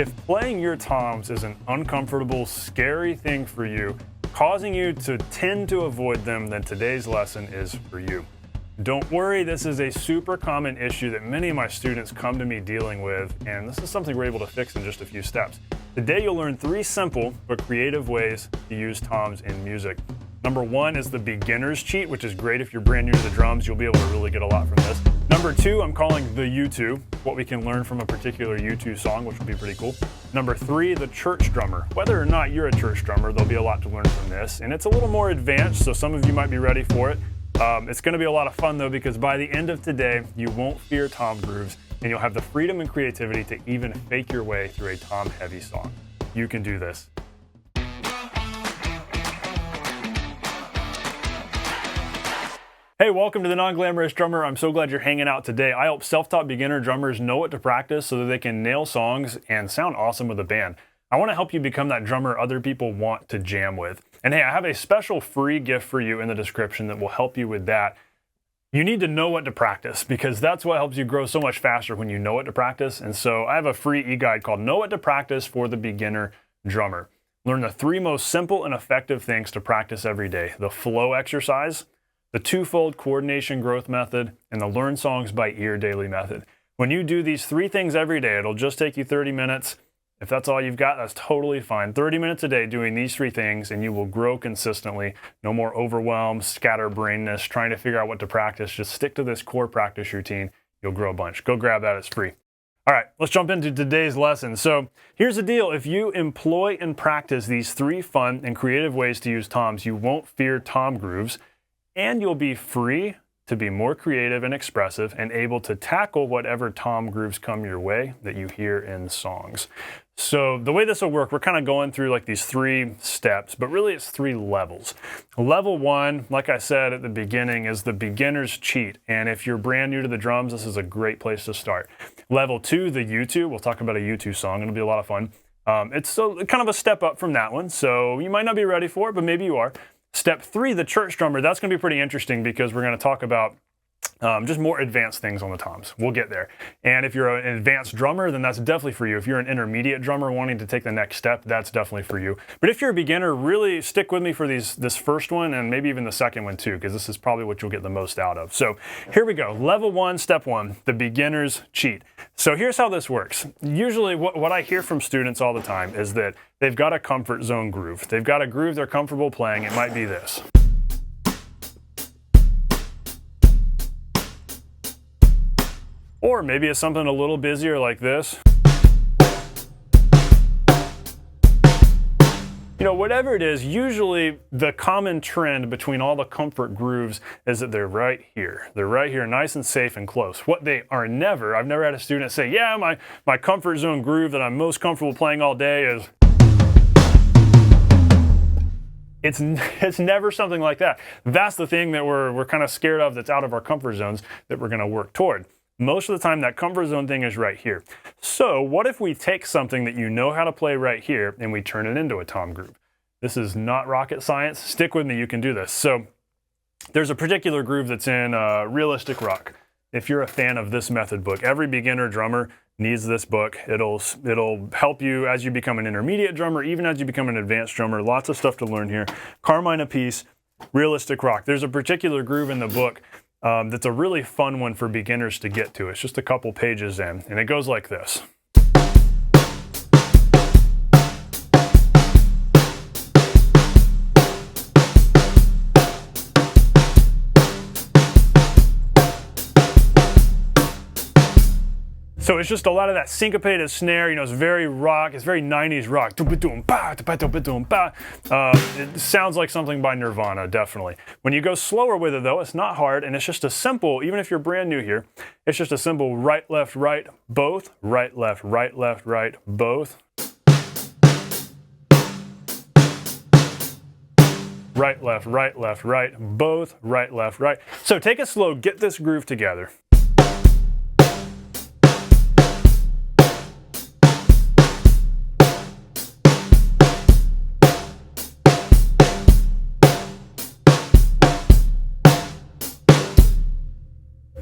If playing your toms is an uncomfortable, scary thing for you, causing you to tend to avoid them, then today's lesson is for you. Don't worry, this is a super common issue that many of my students come to me dealing with, and this is something we're able to fix in just a few steps. Today you'll learn 3 simple but creative ways to use toms in music. Number 1 is the beginner's cheat, which is great if you're brand new to the drums. You'll be able to really get a lot from this. Number 2, I'm calling the U2, what we can learn from a particular U2 song, which will be pretty cool. Number 3, the church drummer. Whether or not you're a church drummer, there'll be a lot to learn from this. And it's a little more advanced, so some of you might be ready for it. It's going to be a lot of fun though, because by the end of today, you won't fear tom grooves, and you'll have the freedom and creativity to even fake your way through a tom-heavy song. You can do this. Hey, welcome to the Non-Glamorous Drummer. I'm so glad you're hanging out today. I help self-taught beginner drummers know what to practice so that they can nail songs and sound awesome with a band. I want to help you become that drummer other people want to jam with. And hey, I have a special free gift for you in the description that will help you with that. You need to know what to practice, because that's what helps you grow so much faster when you know what to practice. And so I have a free e-guide called Know What to Practice for the Beginner Drummer. Learn the 3 most simple and effective things to practice every day: the flow exercise, the 2-fold coordination growth method, and the learn songs by ear daily method. When you do these 3 things every day, it'll just take you 30 minutes. If that's all you've got, that's totally fine. 30 minutes a day doing these 3 things, and you will grow consistently. No more overwhelm, scatterbrainness, trying to figure out what to practice. Just stick to this core practice routine. You'll grow a bunch. Go grab that, it's free. All right, let's jump into today's lesson. So here's the deal. If you employ and practice these 3 fun and creative ways to use toms, you won't fear tom grooves, and you'll be free to be more creative and expressive and able to tackle whatever tom grooves come your way that you hear in songs. So the way this will work, we're kind of going through like these 3 steps, but really it's 3 levels. Level 1, like I said at the beginning, is the beginner's cheat. And if you're brand new to the drums, this is a great place to start. Level 2, the U2, we'll talk about a U2 song. It'll be a lot of fun. It's kind of a step up from that one. So you might not be ready for it, but maybe you are. Step 3, the church drummer, that's going to be pretty interesting, because we're going to talk about just more advanced things on the toms. We'll get there. And if you're an advanced drummer, then that's definitely for you. If you're an intermediate drummer wanting to take the next step, that's definitely for you. But if you're a beginner, really stick with me for this first one, and maybe even the second one too, because this is probably what you'll get the most out of. So here we go. Level 1, step 1, the beginner's cheat. So here's how this works. Usually what I hear from students all the time is that they've got a comfort zone groove. They've got a groove they're comfortable playing. It might be this. Or maybe it's something a little busier like this. You know, whatever it is, usually the common trend between all the comfort grooves is that they're right here. They're right here, nice and safe and close. What they are never, I've never had a student say, yeah, my comfort zone groove that I'm most comfortable playing all day is... It's never something like that. That's the thing that we're kind of scared of, that's out of our comfort zones, that we're going to work toward. Most of the time, that comfort zone thing is right here. So what if we take something that you know how to play right here and we turn it into a tom groove? This is not rocket science. Stick with me, you can do this. So there's a particular groove that's in realistic rock. If you're a fan of this method book, every beginner drummer needs this book. It'll help you as you become an intermediate drummer, even as you become an advanced drummer. Lots of stuff to learn here. Carmine Apiece, realistic rock. There's a particular groove in the book that's a really fun one for beginners to get to. It's just a couple pages in, and it goes like this. So it's just a lot of that syncopated snare, you know, it's very rock, it's very 90s rock. It sounds like something by Nirvana, definitely. When you go slower with it though, it's not hard, and it's just a simple, even if you're brand new here, it's just a simple right, left, right, both, right, left, right, left, right, both. Right, left, right, left, right, both, right, left, right. So take it slow, get this groove together.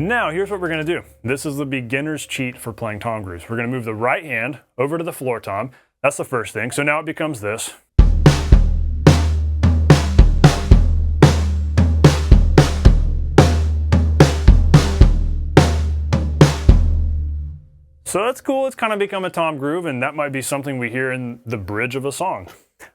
Now now here's what we're going to do. This is the beginner's cheat for playing tom grooves. We're going to move the right hand over to the floor tom. That's the first thing. So now it becomes this. So that's cool. It's kind of become a tom groove, and that might be something we hear in the bridge of a song.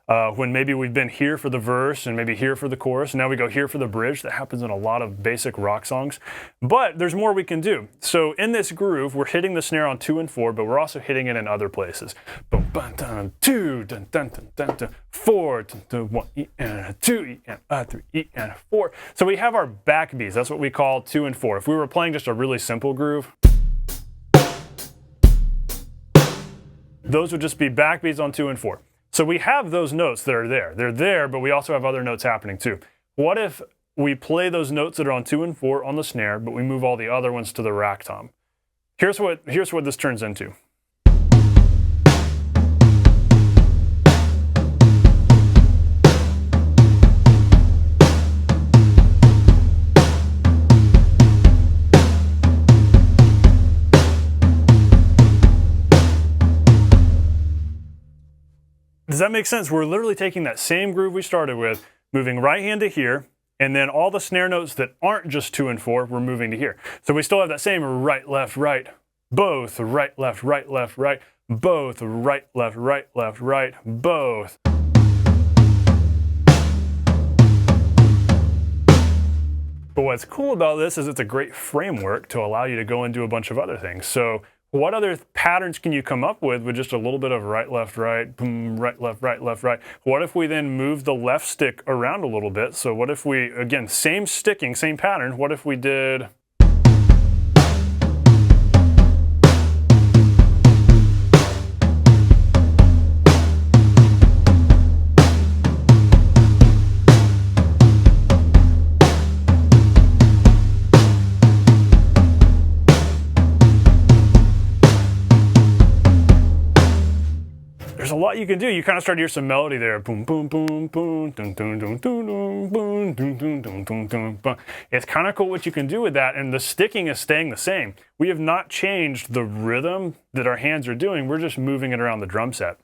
When maybe we've been here for the verse and maybe here for the chorus, and now we go here for the bridge. That happens in a lot of basic rock songs. But there's more we can do. So in this groove, we're hitting the snare on 2 and 4, but we're also hitting it in other places. Boom, dun, dun, 2, dun, dun, dun, dun, dun, 4, dun, dun, 1, E, and a 2, E, and a 3, E, and a 4. So we have our backbeats. That's what we call 2 and 4. If we were playing just a really simple groove, those would just be backbeats on 2 and 4. So we have those notes that are there. They're there, but we also have other notes happening too. What if we play those notes that are on 2 and 4 on the snare, but we move all the other ones to the rack tom? Here's what this turns into. Does that make sense? We're literally taking that same groove we started with, moving right hand to here, and then all the snare notes that aren't just 2 and 4, we're moving to here. So we still have that same right, left, right, both, right, left, right, left, right, both, right, left, right, left, right, both. But what's cool about this is it's a great framework to allow you to go and do a bunch of other things. So what other patterns can you come up with just a little bit of right, left, right, boom, right, left, right, left, right? What if we then move the left stick around a little bit? So what if we, again, same sticking, same pattern, what if we did... There's a lot you can do. You kind of start to hear some melody there. Boom, boom, boom, boom, dun, dun, dun, dun, dun, boom, dun, dun, dun, dun, dun, boom. It's kind of cool what you can do with that, and the sticking is staying the same. We have not changed the rhythm that our hands are doing. We're just moving it around the drum set.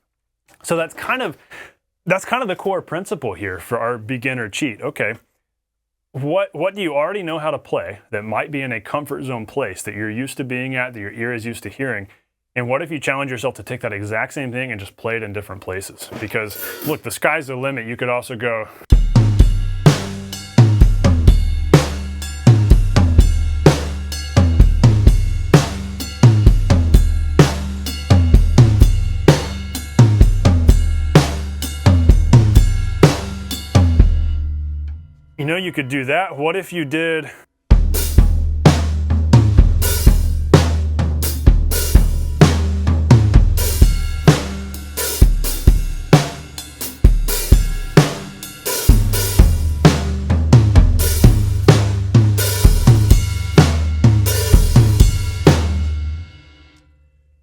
So that's kind of the core principle here for our beginner cheat. Okay, what do you already know how to play that might be in a comfort zone place that you're used to being at, that your ear is used to hearing? And what if you challenge yourself to take that exact same thing and just play it in different places? Because look, the sky's the limit. You could also go... You know, you could do that. What if you did...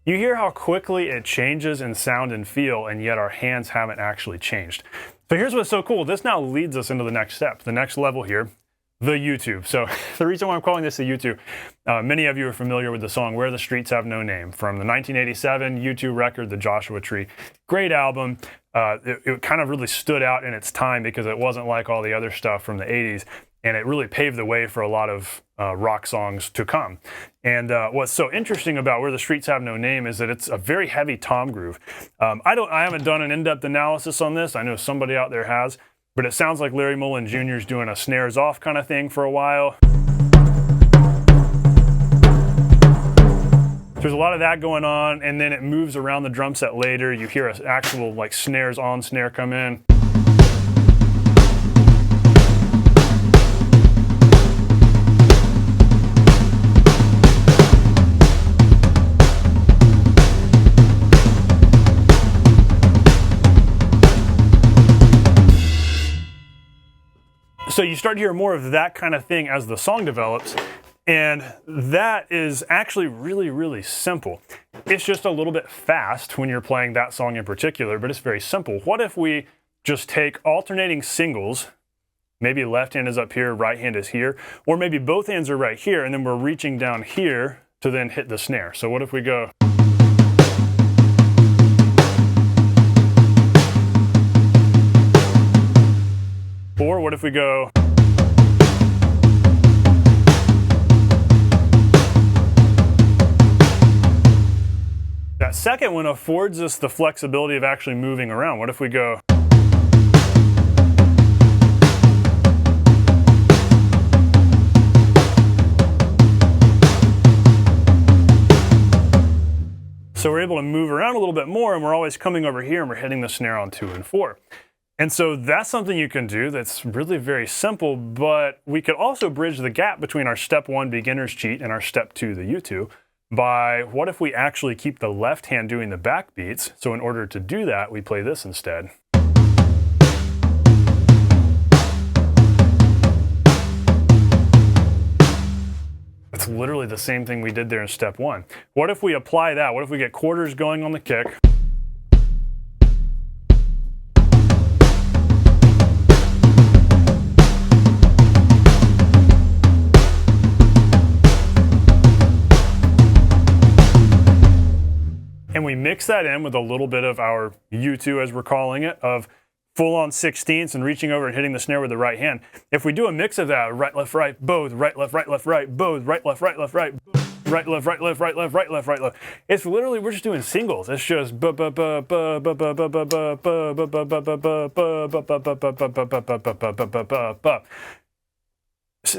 You hear how quickly it changes in sound and feel, and yet our hands haven't actually changed. So here's what's so cool. This now leads us into the next step, the next level here, the YouTube. So the reason why I'm calling this the YouTube, many of you are familiar with the song Where the Streets Have No Name from the 1987 YouTube record, The Joshua Tree. Great album. It kind of really stood out in its time because it wasn't like all the other stuff from the 80s. And it really paved the way for a lot of rock songs to come. And what's so interesting about Where the Streets Have No Name is that it's a very heavy tom groove. I haven't done an in-depth analysis on this. I know somebody out there has, but it sounds like Larry Mullen Jr. is doing a snares off kind of thing for a while. There's a lot of that going on, and then it moves around the drum set later. You hear an actual like snares on snare come in. So you start to hear more of that kind of thing as the song develops, and that is actually really, really simple. It's just a little bit fast when you're playing that song in particular, but it's very simple. What if we just take alternating singles Maybe left hand is up here, right hand is here, or maybe both hands are right here, and then we're reaching down here to then hit the snare. So what if we go? Or what if we go? That second one affords us the flexibility of actually moving around. What if we go? So we're able to move around a little bit more, and we're always coming over here and we're hitting the snare on 2 and 4. And so that's something you can do that's really very simple, but we could also bridge the gap between our step 1 beginner's cheat and our step 2, the U2, by what if we actually keep the left hand doing the back beats? So in order to do that, we play this instead. It's literally the same thing we did there in step 1. What if we apply that? What if we get quarters going on the kick? And we mix that in with a little bit of our U2, as we're calling it, of full-on 16ths and reaching over and hitting the snare with the right hand. If we do a mix of that, right, left, right, both, right, left, both, right, left, right, right, right, left, right, left, right, left, right, left, right, left. It's literally, we're just doing singles. It's just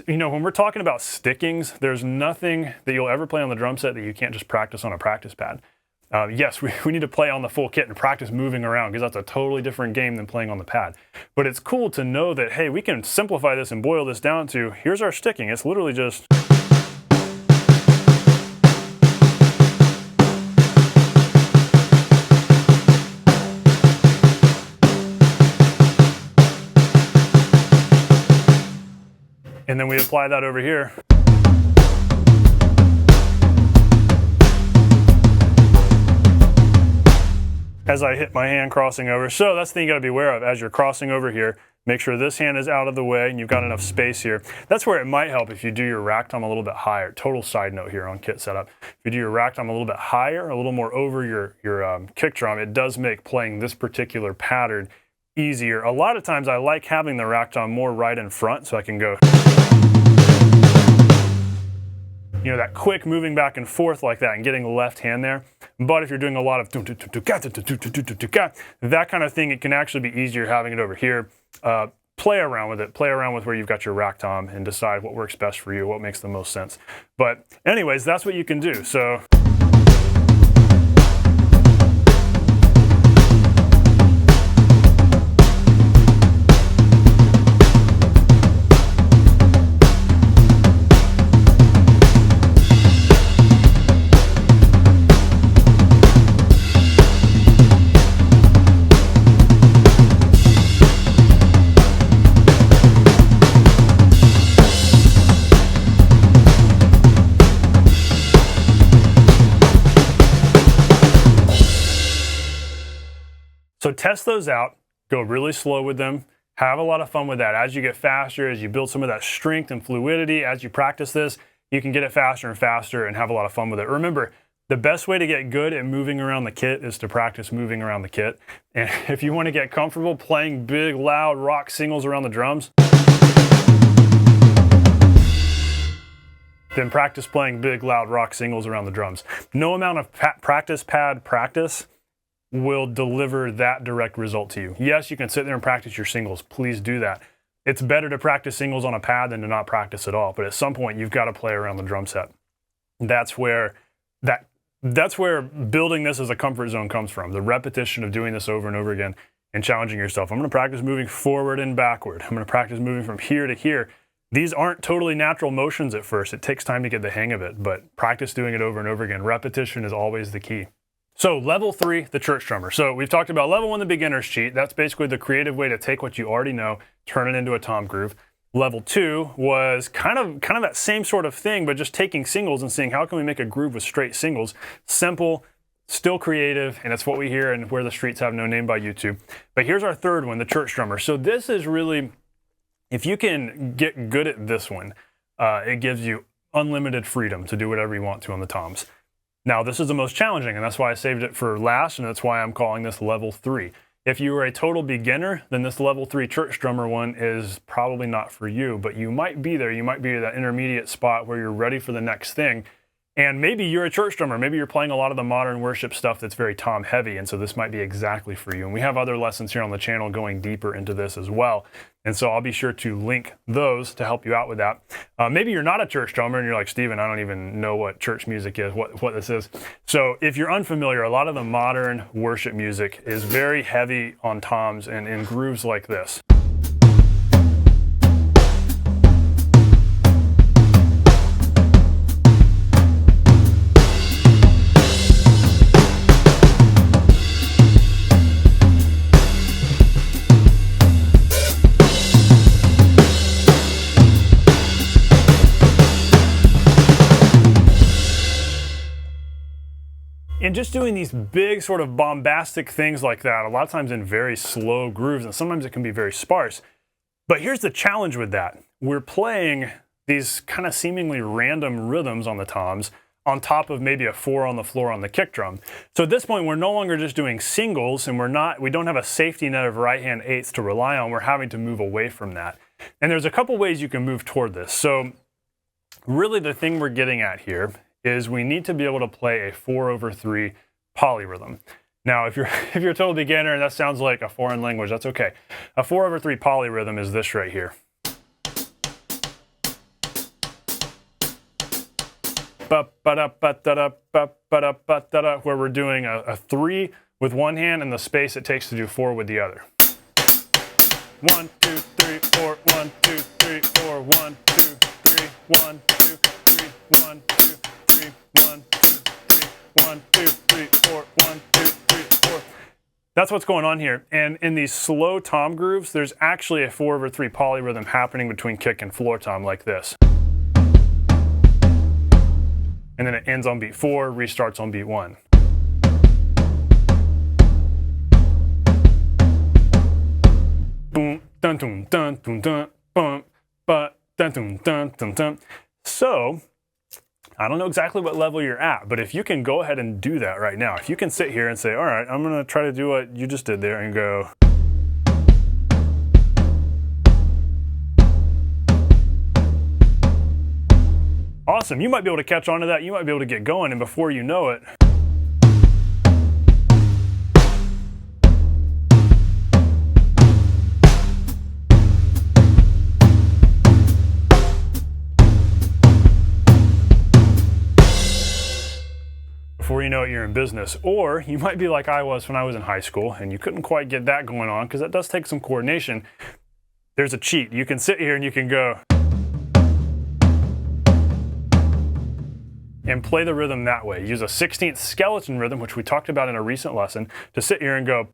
you know, when we're talking about stickings, there's nothing that you'll ever play on the drum set that you can't just practice on a practice pad. Yes, we need to play on the full kit and practice moving around, because that's a totally different game than playing on the pad. But it's cool to know that, hey, we can simplify this and boil this down to, here's our sticking. It's literally just... And then we apply that over here. As I hit my hand crossing over. So that's the thing you gotta be aware of as you're crossing over here. Make sure this hand is out of the way and you've got enough space here. That's where it might help if you do your rack tom a little bit higher. Total side note here on kit setup. If you do your rack tom a little bit higher, a little more over your kick drum, it does make playing this particular pattern easier. A lot of times I like having the rack tom more right in front so I can go, you know, that quick moving back and forth like that and getting the left hand there. But if you're doing a lot of that kind of thing, it can actually be easier having it over here. Play around with it. Play around with where you've got your rack tom and decide what works best for you, what makes the most sense. But anyways, that's what you can do. So. So test those out, go really slow with them, have a lot of fun with that. As you get faster, as you build some of that strength and fluidity, as you practice this, you can get it faster and faster and have a lot of fun with it. Remember, the best way to get good at moving around the kit is to practice moving around the kit. And if you want to get comfortable playing big, loud rock singles around the drums, then practice playing big, loud rock singles around the drums. No amount of practice pad practice will deliver that direct result to you. Yes, you can sit there and practice your singles. Please do that. It's better to practice singles on a pad than to not practice at all. But at some point, you've got to play around the drum set. That's where building this as a comfort zone comes from. The repetition of doing this over and over again and challenging yourself. I'm going to practice moving forward and backward. I'm going to practice moving from here to here. These aren't totally natural motions at first. It takes time to get the hang of it, but practice doing it over and over again. Repetition is always the key. So level 3, the church drummer. So we've talked about level 1, the beginner's cheat. That's basically the creative way to take what you already know, turn it into a tom groove. Level 2 was kind of that same sort of thing, but just taking singles and seeing how can we make a groove with straight singles. Simple, still creative, and it's what we hear and Where the Streets Have No Name by YouTube. But here's our third one, the church drummer. So this is really If you can get good at this one, it gives you unlimited freedom to do whatever you want to on the toms. Now, this is the most challenging, and that's why I saved it for last, and that's why I'm calling this level 3. If you are a total beginner, then this level 3 church drummer one is probably not for you, but you might be there. You might be at that intermediate spot where you're ready for the next thing. And maybe you're a church drummer. Maybe you're playing a lot of the modern worship stuff that's very tom heavy, and so this might be exactly for you. And we have other lessons here on the channel going deeper into this as well. And so I'll be sure to link those to help you out with that. Maybe you're not a church drummer and you're like, Steven, I don't even know what church music is, what this is. So if you're unfamiliar, a lot of the modern worship music is very heavy on toms and in grooves like this. And just doing these big sort of bombastic things like that, a lot of times in very slow grooves, and sometimes it can be very sparse. But here's the challenge with that. We're playing these kind of seemingly random rhythms on the toms on top of maybe a 4 on the floor on the kick drum. So at this point, we're no longer just doing singles, and we don't have a safety net of right-hand eighths to rely on. We're having to move away from that. And there's a couple ways you can move toward this. So really the thing we're getting at here is we need to be able to play a 4/3 polyrhythm. Now, if you're a total beginner and that sounds like a foreign language, that's okay. A 4/3 polyrhythm is this right here. Where we're doing a 3 with one hand and the space it takes to do 4 with the other. 1, 2, 3, 4, 1, 2, 3, 4, 1, 2, 3, 1, 2, 3, 1, 2, 3, 1, 2, 3, 1, 2, 3, 4, 1, 2, 3, 4. That's what's going on here. And in these slow tom grooves, there's actually a 4/3 polyrhythm happening between kick and floor tom like this. And then it ends on beat 4, restarts on beat 1. Boom, dun dun dun dun dun, bum, but dun dun dun dun dun. So, I don't know exactly what level you're at, but if you can go ahead and do that right now, if you can sit here and say, all right, I'm gonna try to do what you just did there and go. Awesome, you might be able to catch on to that, you might be able to get going, and before you know it, before you know it, you're in business. Or you might be like I was when I was in high school and you couldn't quite get that going on because that does take some coordination. There's a cheat. You can sit here and you can go and play the rhythm that way. Use a 16th skeleton rhythm, which we talked about in a recent lesson, to sit here and go.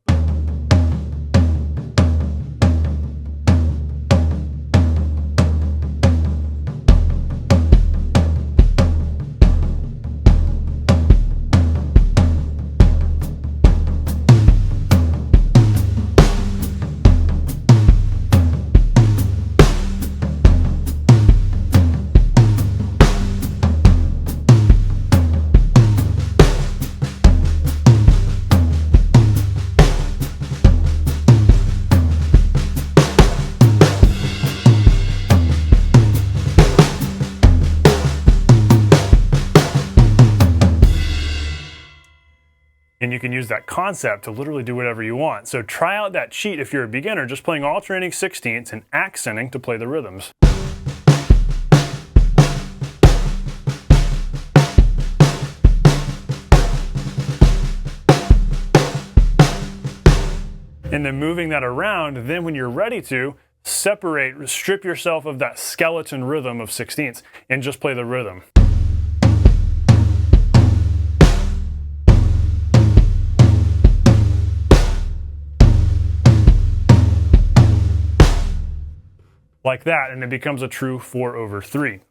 And you can use that concept to literally do whatever you want. So try out that cheat if you're a beginner, just playing alternating 16ths and accenting to play the rhythms. And then moving that around, then when you're ready to, strip yourself of that skeleton rhythm of 16ths and just play the rhythm. Like that, and it becomes a true 4/3.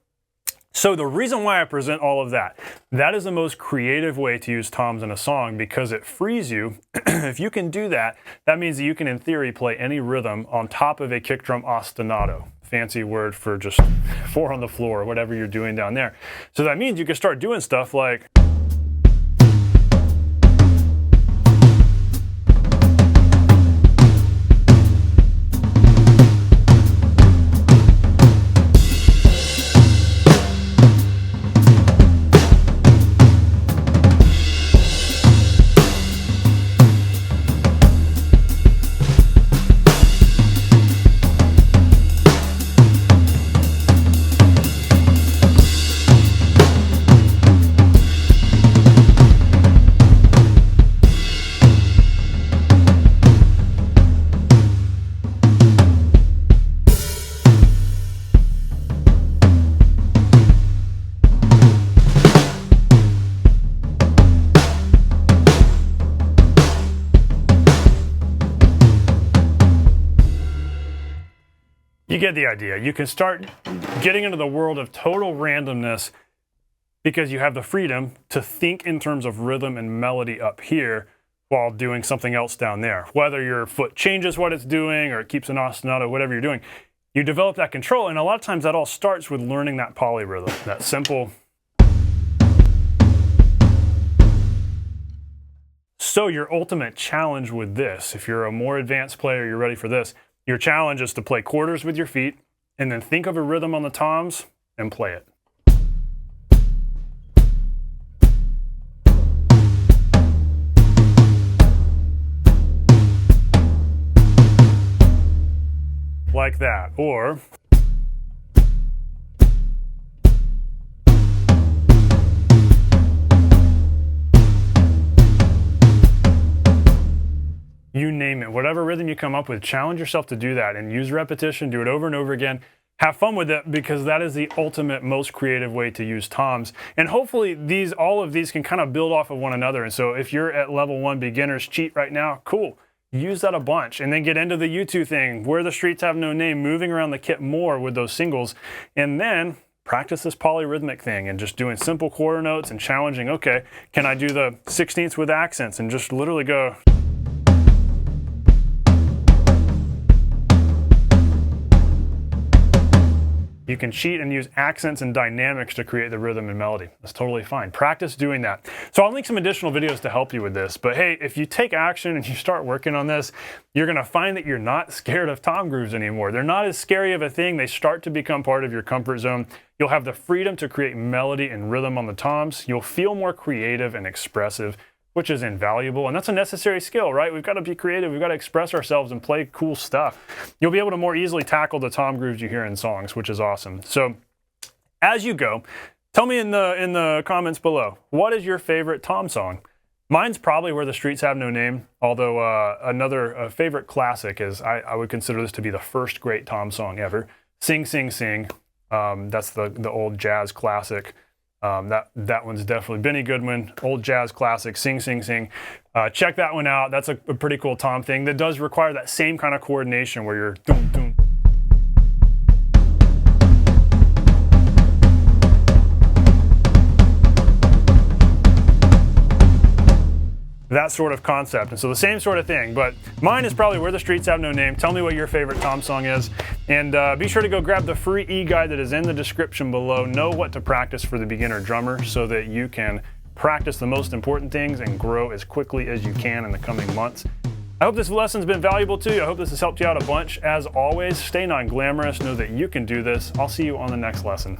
So the reason why I present all of that, that is the most creative way to use toms in a song because it frees you. If you can do that, that means that you can, in theory, play any rhythm on top of a kick drum ostinato. Fancy word for just 4 on the floor or whatever you're doing down there. So that means you can start doing stuff like you get the idea. You can start getting into the world of total randomness because you have the freedom to think in terms of rhythm and melody up here while doing something else down there. Whether your foot changes what it's doing or it keeps an ostinato, whatever you're doing, you develop that control. And a lot of times that all starts with learning that polyrhythm, that simple. So your ultimate challenge with this, if you're a more advanced player, you're ready for this, your challenge is to play quarters with your feet and then think of a rhythm on the toms and play it. Like that. Or you name it, whatever rhythm you come up with, challenge yourself to do that and use repetition, do it over and over again. Have fun with it because that is the ultimate, most creative way to use toms. And hopefully all of these can kind of build off of one another. And so if you're at level 1 beginners cheat right now, cool. Use that a bunch and then get into the U2 thing, Where the Streets Have No Name, moving around the kit more with those singles. And then practice this polyrhythmic thing and just doing simple quarter notes and challenging, okay, can I do the 16ths with accents and just literally go. You can cheat and use accents and dynamics to create the rhythm and melody. That's totally fine. Practice doing that. So I'll link some additional videos to help you with this. But hey, if you take action and you start working on this, you're going to find that you're not scared of tom grooves anymore. They're not as scary of a thing. They start to become part of your comfort zone. You'll have the freedom to create melody and rhythm on the toms. You'll feel more creative and expressive, which is invaluable. And that's a necessary skill, right? We've got to be creative. We've got to express ourselves and play cool stuff. You'll be able to more easily tackle the tom grooves you hear in songs, which is awesome. So as you go, tell me in the comments below, what is your favorite tom song? Mine's probably Where the Streets Have No Name, although another favorite classic is, I would consider this to be the first great tom song ever. Sing, Sing, Sing. That's the old jazz classic. That one's definitely Benny Goodman, old jazz classic, Sing, Sing, Sing. Check that one out. That's a pretty cool tom thing that does require that same kind of coordination where you're doom, doom. That sort of concept. And so the same sort of thing, but mine is probably Where the Streets Have No Name. Tell me what your favorite tom song is. And be sure to go grab the free e-guide that is in the description below. Know what to practice for the beginner drummer so that you can practice the most important things and grow as quickly as you can in the coming months. I hope this lesson's been valuable to you. I hope this has helped you out a bunch. As always, stay non-glamorous. Know that you can do this. I'll see you on the next lesson.